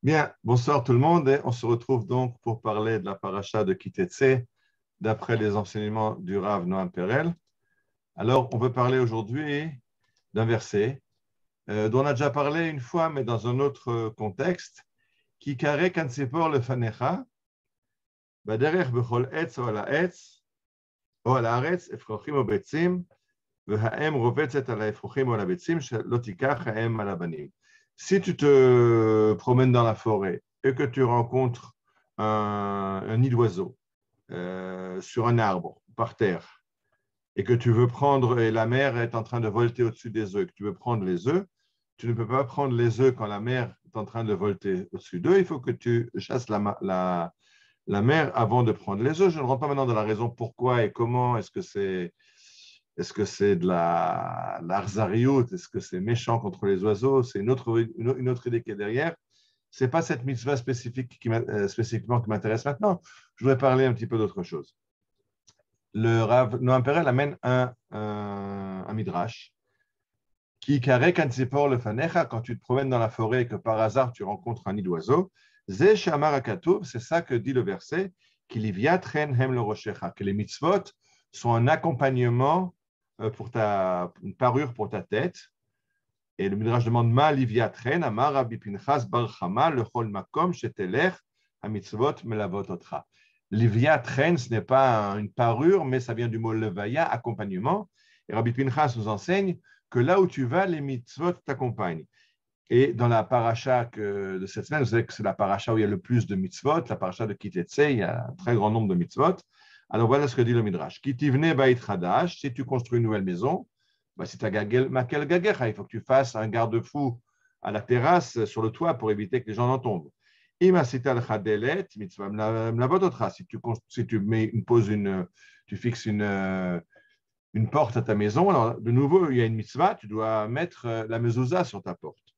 Bien, bonsoir tout le monde et on se retrouve donc pour parler de la paracha de Kitetse d'après les enseignements du Rav Noam Perel. Alors, on veut parler aujourd'hui d'un verset dont on a déjà parlé une fois, mais dans un autre contexte, qui kare kan sepor lefanecha, baderech bechol etz o ala haaretz efrochim o betzim, והאם רובצת על האפרוחים או על הביצים, שלא תיקח האם על הבנים. Si tu te promènes dans la forêt et que tu rencontres un nid d'oiseau sur un arbre, par terre, et que tu veux prendre, et la mère est en train de volter au-dessus des œufs, et que tu veux prendre les œufs, tu ne peux pas prendre les œufs quand la mère est en train de volter au-dessus d'eux, il faut que tu chasses la mère avant de prendre les œufs. Je ne rentre pas maintenant dans la raison pourquoi et comment, est-ce que c'est de l'arzariout, est-ce que c'est méchant contre les oiseaux, c'est une autre idée qui est derrière. Ce n'est pas cette mitzvah spécifiquement qui m'intéresse maintenant. Je voudrais parler un petit peu d'autre chose. Le Rav Noam Perel amène un midrash qui carré quand c'est pour le fanecha, quand tu te promènes dans la forêt et que par hasard tu rencontres un nid d'oiseau, c'est ça que dit le verset, que les mitzvot sont un accompagnement une parure pour ta tête. Et le Midrash demande Ma liviatren, Amar Rabbi Pinchas Bar Chama, le Chol Makom, Shetelech, Hamitzvot Melavot Otra. Liviatren, ce n'est pas une parure, mais ça vient du mot levaya, accompagnement. Et Rabbi Pinchas nous enseigne que là où tu vas, les mitzvot t'accompagnent. Et dans la paracha de cette semaine, vous savez que c'est la paracha où il y a le plus de mitzvot, la paracha de Kitetse, il y a un très grand nombre de mitzvot. Alors voilà ce que dit le Midrash. Kitivne bait chadash, si tu construis une nouvelle maison, c'est ta makel gagecha, il faut que tu fasses un garde-fou à la terrasse, sur le toit, pour éviter que les gens n'en tombent. Imasita chadelet, mitzvah mlavototra, si tu fixes une porte à ta maison, alors de nouveau, il y a une mitzvah, tu dois mettre la mezouza sur ta porte.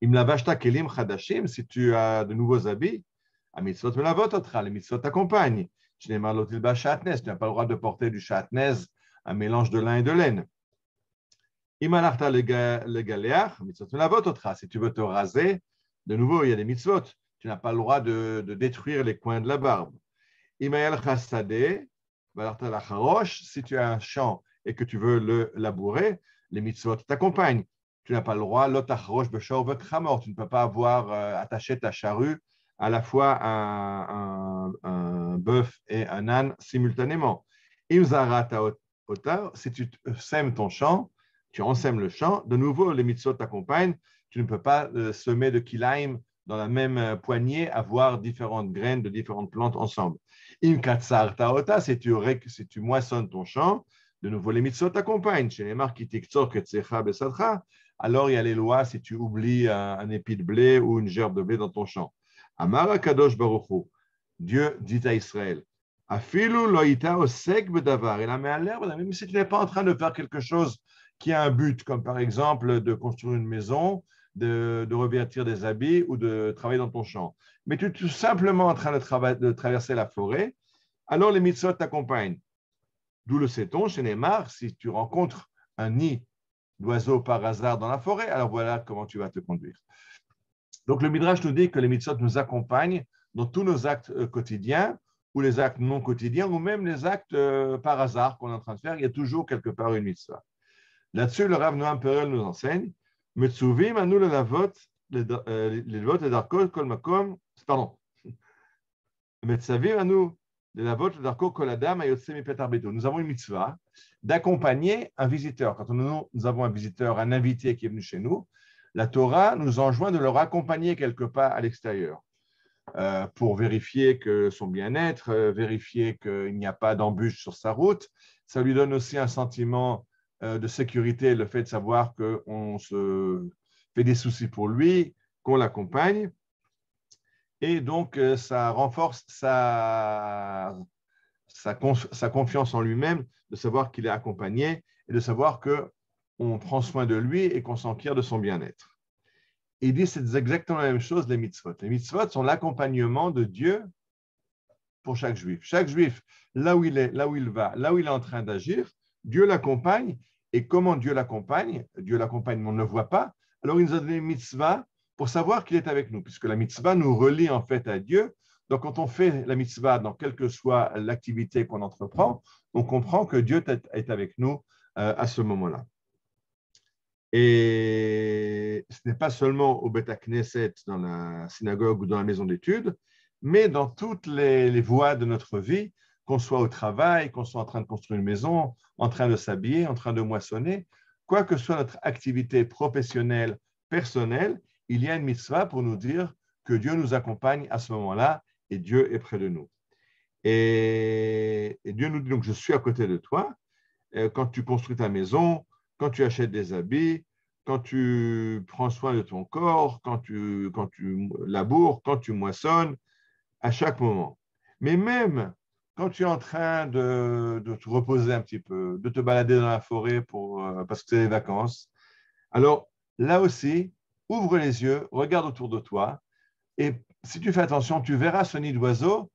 Imlavashta kelim chadashim, si tu as de nouveaux habits, a mitzvot mlavototra, les mitzvot t'accompagnent. Tu n'as pas le droit de porter du chatnez, un mélange de lin et de laine. Si tu veux te raser, de nouveau, il y a des mitzvot. Tu n'as pas le droit de détruire les coins de la barbe. Si tu as un champ et que tu veux le labourer, les mitzvot t'accompagnent. Tu n'as pas le droit, tu ne peux pas avoir attaché ta charrue à la fois un bœuf et un âne simultanément. Si tu sèmes ton champ, tu ensèmes le champ, de nouveau, les mitzvot t'accompagnent. Tu ne peux pas semer de kilaim dans la même poignée, avoir différentes graines de différentes plantes ensemble. Si tu moissonnes ton champ, de nouveau, les mitzvot t'accompagnent. Chez les marques alors il y a les lois si tu oublies un épi de blé ou une gerbe de blé dans ton champ. Amar Kadosh Baruch Hu, Dieu dit à Israël, Afilu loïta osek bedavar, il a mis à l'herbe, même si tu n'es pas en train de faire quelque chose qui a un but, comme par exemple de construire une maison, de revêtir des habits ou de travailler dans ton champ. Mais tu es tout simplement en train de traverser la forêt, alors les mitzvot t'accompagnent. D'où le sait-on, chez Neymar, si tu rencontres un nid d'oiseaux par hasard dans la forêt, alors voilà comment tu vas te conduire. Donc le Midrash nous dit que les mitzvot nous accompagnent dans tous nos actes quotidiens, ou les actes non quotidiens, ou même les actes par hasard qu'on est en train de faire, il y a toujours quelque part une mitzvah. Là-dessus, le Rav Noam Perel nous enseigne Metzuvim anu lelavot lelvot ledarko kol makom. Pardon. Metzavim anu lelavot ledarko kol adam ayotse mipet arbeto. Nous avons une mitzvah d'accompagner un visiteur. Quand nous avons un visiteur, un invité qui est venu chez nous, la Torah nous enjoint de le raccompagner quelque part à l'extérieur pour vérifier que son bien-être, vérifier qu'il n'y a pas d'embûche sur sa route. Ça lui donne aussi un sentiment de sécurité, le fait de savoir qu'on se fait des soucis pour lui, qu'on l'accompagne. Et donc, ça renforce sa confiance en lui-même, de savoir qu'il est accompagné et de savoir qu'on prend soin de lui et qu'on s'enquiert de son bien-être. Il dit c'est exactement la même chose, les mitzvot. Les mitzvot sont l'accompagnement de Dieu pour chaque juif. Chaque juif, là où il est, là où il va, là où il est en train d'agir, Dieu l'accompagne. Et comment Dieu l'accompagne, mais on ne le voit pas. Alors il nous a donné une mitzvah pour savoir qu'il est avec nous, puisque la mitzvah nous relie en fait à Dieu. Donc, quand on fait la mitzvah, dans quelle que soit l'activité qu'on entreprend, on comprend que Dieu est avec nous à ce moment-là. Et ce n'est pas seulement au Beth Knesset, dans la synagogue ou dans la maison d'études, mais dans toutes les voies de notre vie, qu'on soit au travail, qu'on soit en train de construire une maison, en train de s'habiller, en train de moissonner, quoi que soit notre activité professionnelle, personnelle, il y a une mitzvah pour nous dire que Dieu nous accompagne à ce moment-là et Dieu est près de nous. Et Dieu nous dit donc, je suis à côté de toi. Quand tu construis ta maison, quand tu achètes des habits, quand tu prends soin de ton corps, quand tu laboures, quand tu moissonnes, à chaque moment. Mais même quand tu es en train de te reposer un petit peu, de te balader dans la forêt parce que c'est les vacances, alors là aussi, ouvre les yeux, regarde autour de toi, et si tu fais attention, tu verras ce nid d'oiseau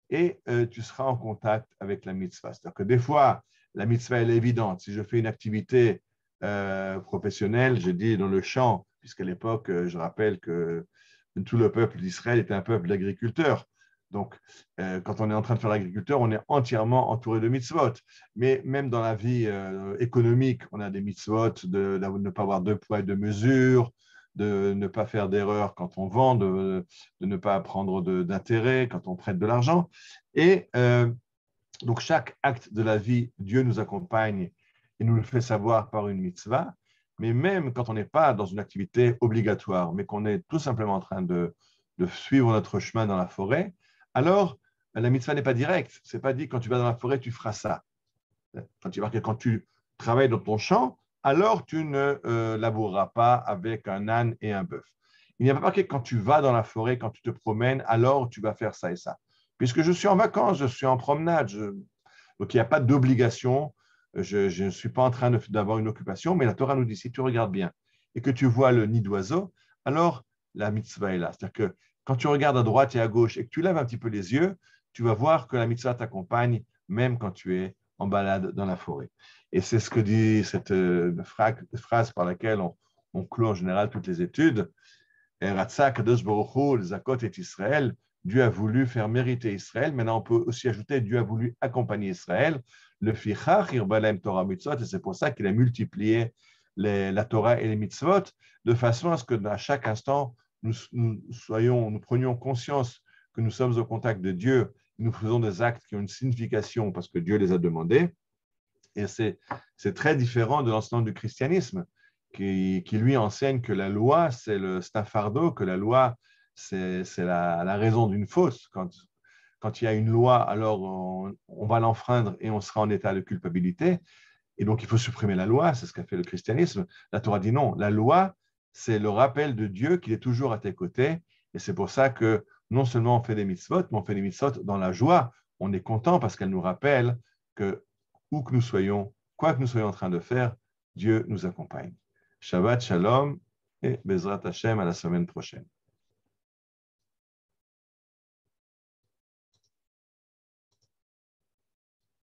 et tu seras en contact avec la mitzvah. C'est-à-dire que des fois, la mitzvah, elle est évidente. Si je fais une activité professionnelle, je dis dans le champ, puisqu'à l'époque, je rappelle que tout le peuple d'Israël était un peuple d'agriculteurs. Donc, quand on est en train de faire l'agriculteur, on est entièrement entouré de mitzvot. Mais même dans la vie économique, on a des mitzvot de ne pas avoir de poids et de mesure, de ne pas faire d'erreur quand on vend, de ne pas prendre d'intérêt quand on prête de l'argent. Et donc, chaque acte de la vie, Dieu nous accompagne et nous le fait savoir par une mitzvah. Mais même quand on n'est pas dans une activité obligatoire, mais qu'on est tout simplement en train de suivre notre chemin dans la forêt, alors la mitzvah n'est pas directe. Ce n'est pas dit quand tu vas dans la forêt, tu feras ça. Quand tu travailles dans ton champ, alors tu ne laboureras pas avec un âne et un bœuf. Il n'y a pas marqué quand tu vas dans la forêt, quand tu te promènes, alors tu vas faire ça et ça. Puisque je suis en vacances, je suis en promenade, donc il n'y a pas d'obligation. Je ne suis pas en train d'avoir une occupation, mais la Torah nous dit, si tu regardes bien et que tu vois le nid d'oiseau, alors la mitzvah est là. C'est-à-dire que quand tu regardes à droite et à gauche et que tu lèves un petit peu les yeux, tu vas voir que la mitzvah t'accompagne même quand tu es en balade dans la forêt. Et c'est ce que dit cette phrase par laquelle on clôt en général toutes les études. Ratza Kadosh Baruch Hu, Zakot et Israël. Dieu a voulu faire mériter Israël. Maintenant, on peut aussi ajouter Dieu a voulu accompagner Israël. Le Fichach Irbalem Torah Mitzvot, et c'est pour ça qu'il a multiplié la Torah et les mitzvot, de façon à ce que à chaque instant, nous prenions conscience que nous sommes au contact de Dieu, nous faisons des actes qui ont une signification parce que Dieu les a demandés. Et c'est très différent de l'enseignement du christianisme, qui lui enseigne que la loi, c'est un fardeau, que la loi, c'est la raison d'une faute. Quand il y a une loi, alors on va l'enfreindre et on sera en état de culpabilité. Et donc, il faut supprimer la loi, c'est ce qu'a fait le christianisme. La Torah dit non, la loi, c'est le rappel de Dieu qu'il est toujours à tes côtés. Et c'est pour ça que non seulement on fait des mitzvot, mais on fait des mitzvot dans la joie. On est content parce qu'elle nous rappelle que où que nous soyons, quoi que nous soyons en train de faire, Dieu nous accompagne. Shabbat Shalom et Bezrat Hashem à la semaine prochaine.